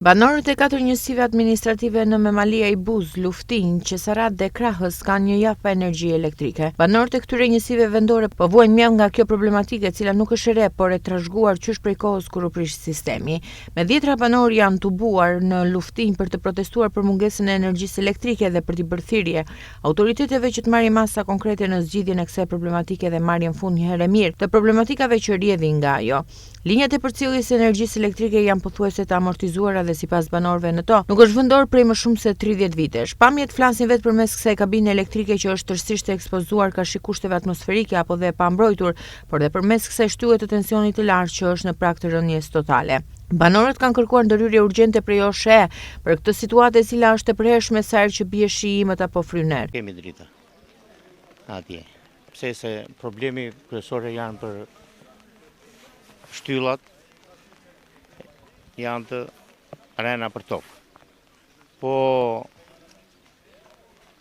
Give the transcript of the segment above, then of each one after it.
Banorët e 4 njësive administrative në Memalia i Buz, Luftin, Qesarat dhe Krahës kanë një javë pa energji elektrike. Banorët e këtyre njësive vendore po vuajnë mjaft nga kjo problematike, e cila nuk është e re, por e trashëguar qysh prej kohës kur u prish sistemi. Me dhjetra banor janë tubuar në Luftin për të protestuar për mungesën e energjisë elektrike dhe për t'i bërë thirrje autoriteteve që të marrin masa konkrete në zgjidhjen e kësaj problematike dhe marrjen fund një herë mirë të problematikave që rrjedhin nga ajo. Linjat e përcjelljes së energjisë elektrike janë pothuajse të amortizuara dhe sipas banorëve në to nuk është vendor prej më shumë se 30 vitesh. Pamjet flasin vetë përmes kësaj kabine elektrike që është tërësisht e ekspozuar ka shi kushteve atmosferike apo dhe pa mbrojtur, por dhe përmes kësaj shtyje të tensionit të lartë që është në prag të rënies totale. Banorët kanë kërkuar ndërhyrje urgjente prej OSHE për këtë situatë e cila është e përhershme sa herë që bie shi i imët apo fryner. Kemi drita atje. Pse se problemi kryesor janë për shtyllat, janë të rena për tokë. Po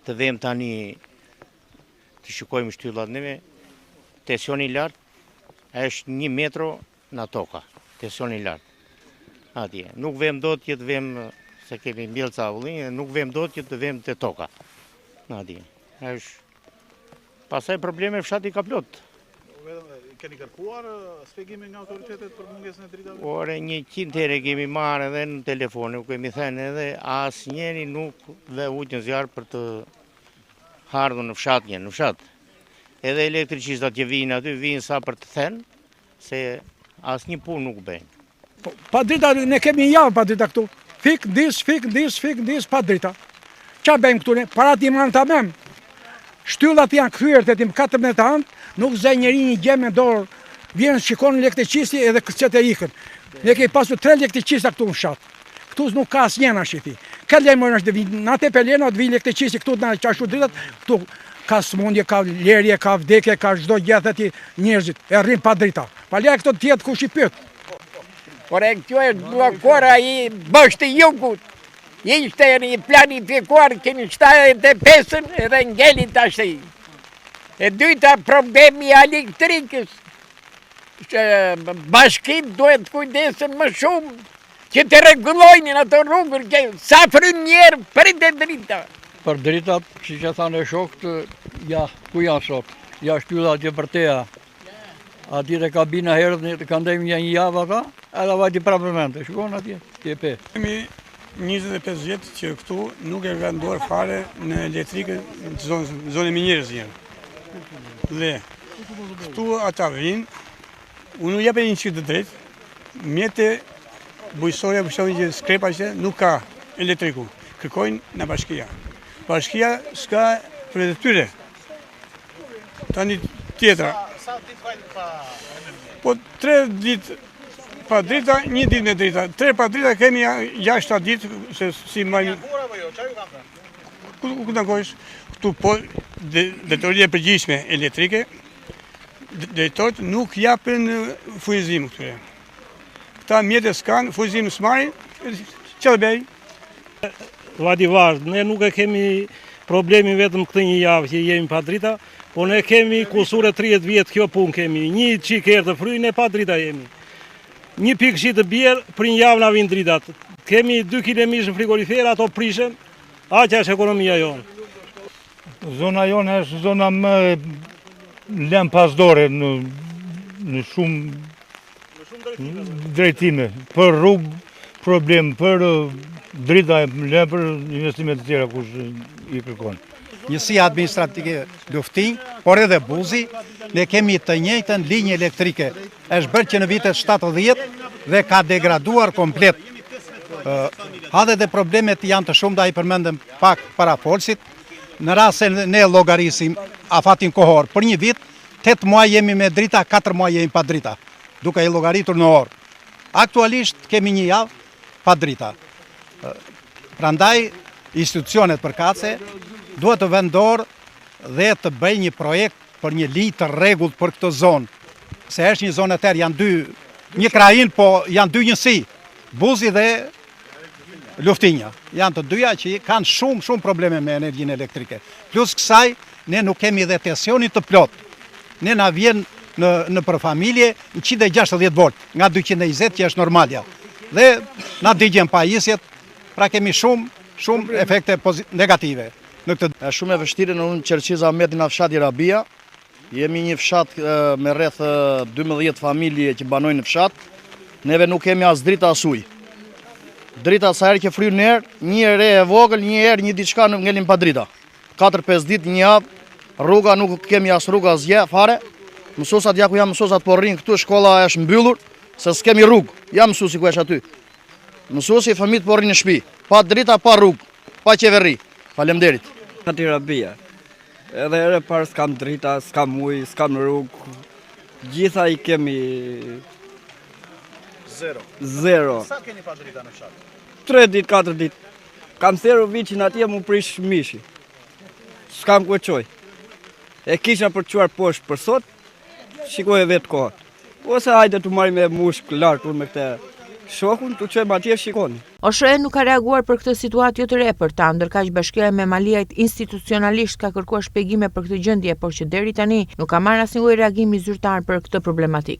të vem tani të shikojmë shtyllat neve, tensioni i lartë është 1 metro në toka, tensioni i lartë. Atje. Nuk vem do të jetë vem, se kemi mbjellë ca avullinje, nuk vem do të jetë vem të toka. Atje. Pastaj probleme fshati ka plot. Keni kërkuar shpjegime nga autoritetet për mungesën e dritave? Ore 100 herë kemi marrë edhe në telefon, nuk kemi thënë edhe asnjëri nuk dhe ujtë në zjarë për të ardhur në fshat. Edhe elektricistat që vinë aty, vinë sa për të thënë, se asnjë punë nuk bëjnë. Pa drita, ne kemi një javë pa drita këtu. Fik, dis, pa drita. Qa bëjmë këtu ne? Parat i marrën ta mem. Shtyllat janë kthyer te 14 anë, nuk zë njëri një gjë me dorë, vjen shikon elektricisti edhe këcet e ikën. Ne kemi pasur 3 elektricista këtu në fshat. Këtu nuk ka asnjë ashiti. Ka lejmën është të vinë, natë pelena të vinë elektricisti këtu na çashu dritat, këtu ka smundje, ka lerje, ka vdekje, ka çdo gjë aty njerëzit. E rrin pa drita. Pa leja këto të tjetë kush i pyet. Por e kjo është blokora i bashkë jugut. Ishte një planifikuar kënë 75-ën edhe ngelit ashtë. E dyta problemi elektrikës. Bashkit duhet kujdesen më shumë që të regulojnë në ato rrugër. Sa fryn njerë për të drita. Për dritat, si që thane shokët, ja, ku janë sot? Ja shtyllat që për teja. Ati të kabina herët, të kandejmë një javë ata, edhe vajti prapërmente. Shkon atje, tjepe. Kemi 25 vjetë që këtu nuk e venduar fare në elektrike në zonë minjerës jenë. Dhe këtu ata vinë, unë jepe një qytë të drejtë, mjete bujësoria për shumë që skrepa që nuk ka elektriku, kërkojnë në bashkia. Bashkia s'ka për e tyre. Tani tjetra. Po 3 ditë pa drita, 1 ditë me drita. 3 pa drita kemi 6-7 ditë, se si majnë... Ku të ngojsh? Këtu po, drejtoria e përgjithshme elektrike, drejtorët nuk japin furnizim këtyre. Këta mjetët s'kanë, furnizim s'marrin, që dhe bej? Vadi vazhë, ne nuk e kemi problemi vetëm këtë një javë që jemi pa drita, po ne kemi kusure 30 vjetë kjo punë kemi. Një qikë herë të fryjnë e pa drita jemi. Një pikë shi të bjerë, për një javë na vinë dritat. Kemi 2 kg mish në frigorifer, ato prishen, aqja është ekonomia jonë. Zona jonë është zona më lem pasdore në shumë drejtime. Për rrugë problem, për drita lem për investimet të tjera kush i kërkon. Njësia administrative Luftin, por edhe Buzi, ne kemi të njëjtën linjë elektrike. Është bërë që në vitet 70 dhe ka degraduar komplet. Hadhe dhe problemet janë të shumë, da i përmendëm pak para folsit. Në rast se ne llogarisim afatin kohor, për një vit, 8 muaj jemi me drita, 4 muaj jemi pa drita, duke i llogaritur në orë. Aktualisht kemi një javë pa drita. Prandaj, institucionet përkatëse duhet të vendor dhe të bëj një projekt për një linjë të rregullt për këtë zonë. Se është një zonë e tërë, janë një krahin, po janë 2 njësi, Buzi dhe Luftinja. Janë të dyja që kanë shumë probleme me energjinë elektrike. Plus kësaj, ne nuk kemi dhe tensionit të plot. Ne na vjen në për familje 160 volt, nga 220 që është normalja. dhe na digjen pajisjet, pra kemi shumë efekte negative në këtë. Është shumë e vështirë në unë Qerqiz Ahmeti në fshati Rabia. Jemi një fshat me rreth 12 familje që banojnë në fshat. Neve nuk kemi as drita as ujë. Drita sa herë që fryn në erë, një herë e vogël, një herë një diçka nuk ngelim pa drita. 4-5 ditë një javë, rruga nuk kemi as rruga as gjë fare. Mësuesat ja ku jam mësuesat po rrin këtu, shkolla është mbyllur, se s'kemi rrugë. Jam mësuesi ku është aty. Mësuesi fëmijët po rrin në shtëpi, pa drita, pa rrugë, pa qeveri. Faleminderit. Fshati Rabia. Edhe ere parë s'kam drita, s'kam ujë, s'kam rrugë. Gjitha i kemi zero. Sa keni pa drita në fshat? 3 ditë, 4 ditë. Kam theru viqin atje mu prish mishi. S'kam ku e qoj. E kisha për quar poshtë për sot, shikoj e vetë kohët. Ose hajde të marim e mushk lartë me këte shokun, të qojmë atje shikoni. OSHE nuk ka reaguar për këtë situatë jo të re për ta, ndërkaq Bashkia e Memaliajt institucionalisht ka kërkuar shpjegime për këtë gjendje, por që deri tani nuk ka marrë asnjë reagim zyrtar për këtë problematik.